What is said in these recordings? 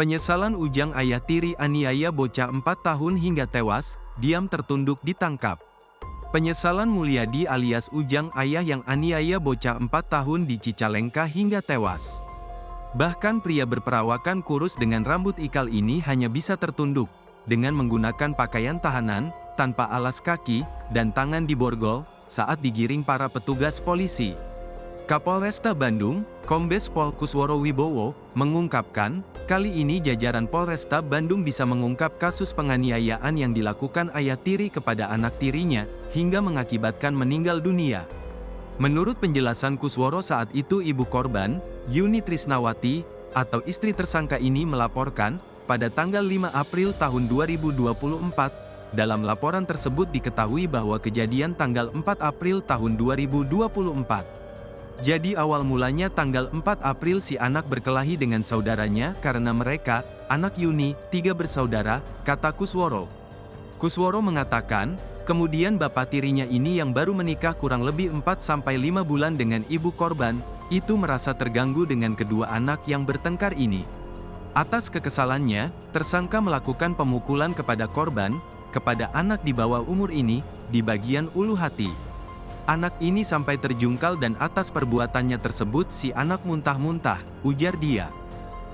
Penyesalan Ujang, ayah tiri aniaya bocah 4 tahun hingga tewas, diam tertunduk ditangkap. Penyesalan Mulyadi alias Ujang, ayah yang aniaya bocah 4 tahun di Cicalengka hingga tewas. Bahkan pria berperawakan kurus dengan rambut ikal ini hanya bisa tertunduk, dengan menggunakan pakaian tahanan, tanpa alas kaki, dan tangan diborgol, saat digiring para petugas polisi. Kapolresta Bandung, Kombes Pol Kusworo Wibowo, mengungkapkan, kali ini jajaran Polresta Bandung bisa mengungkap kasus penganiayaan yang dilakukan ayah tiri kepada anak tirinya, hingga mengakibatkan meninggal dunia. Menurut penjelasan Kusworo saat itu ibu korban, Yuni Trisnawati, atau istri tersangka ini melaporkan, pada tanggal 5 April tahun 2024, dalam laporan tersebut diketahui bahwa kejadian tanggal 4 April tahun 2024. Jadi awal mulanya tanggal 4 April si anak berkelahi dengan saudaranya karena mereka, anak Yuni, 3 bersaudara, kata Kusworo. Kusworo mengatakan, kemudian bapak tirinya ini yang baru menikah kurang lebih 4-5 bulan dengan ibu korban, itu merasa terganggu dengan kedua anak yang bertengkar ini. Atas kekesalannya, tersangka melakukan pemukulan kepada korban, kepada anak di bawah umur ini, di bagian ulu hati. Anak ini sampai terjungkal dan atas perbuatannya tersebut si anak muntah-muntah, ujar dia.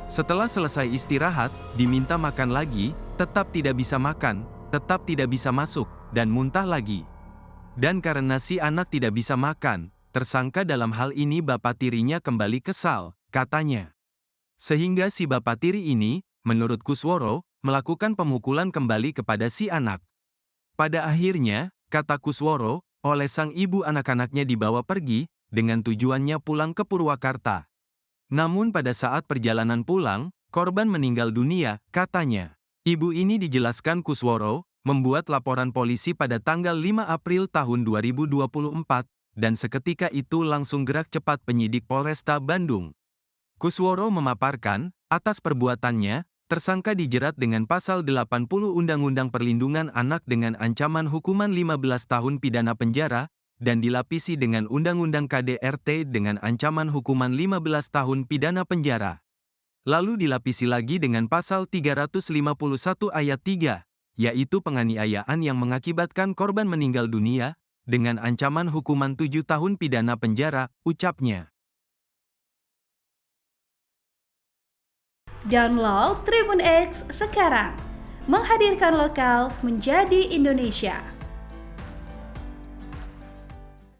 Setelah selesai istirahat, diminta makan lagi, tetap tidak bisa makan, tetap tidak bisa masuk, dan muntah lagi. Dan karena si anak tidak bisa makan, tersangka dalam hal ini bapak tirinya kembali kesal, katanya. Sehingga si bapak tiri ini, menurut Kusworo, melakukan pemukulan kembali kepada si anak. Pada akhirnya, kata Kusworo, oleh sang ibu anak-anaknya dibawa pergi, dengan tujuannya pulang ke Purwakarta. Namun pada saat perjalanan pulang, korban meninggal dunia, katanya. Ibu ini dijelaskan Kusworo, membuat laporan polisi pada tanggal 5 April tahun 2024, dan seketika itu langsung gerak cepat penyidik Polresta Bandung. Kusworo memaparkan, atas perbuatannya, tersangka dijerat dengan pasal 80 Undang-Undang Perlindungan Anak dengan ancaman hukuman 15 tahun pidana penjara, dan dilapisi dengan Undang-Undang KDRT dengan ancaman hukuman 15 tahun pidana penjara. Lalu dilapisi lagi dengan pasal 351 ayat 3, yaitu penganiayaan yang mengakibatkan korban meninggal dunia, dengan ancaman hukuman 7 tahun pidana penjara, ucapnya. Download Tribun X sekarang, menghadirkan lokal menjadi Indonesia.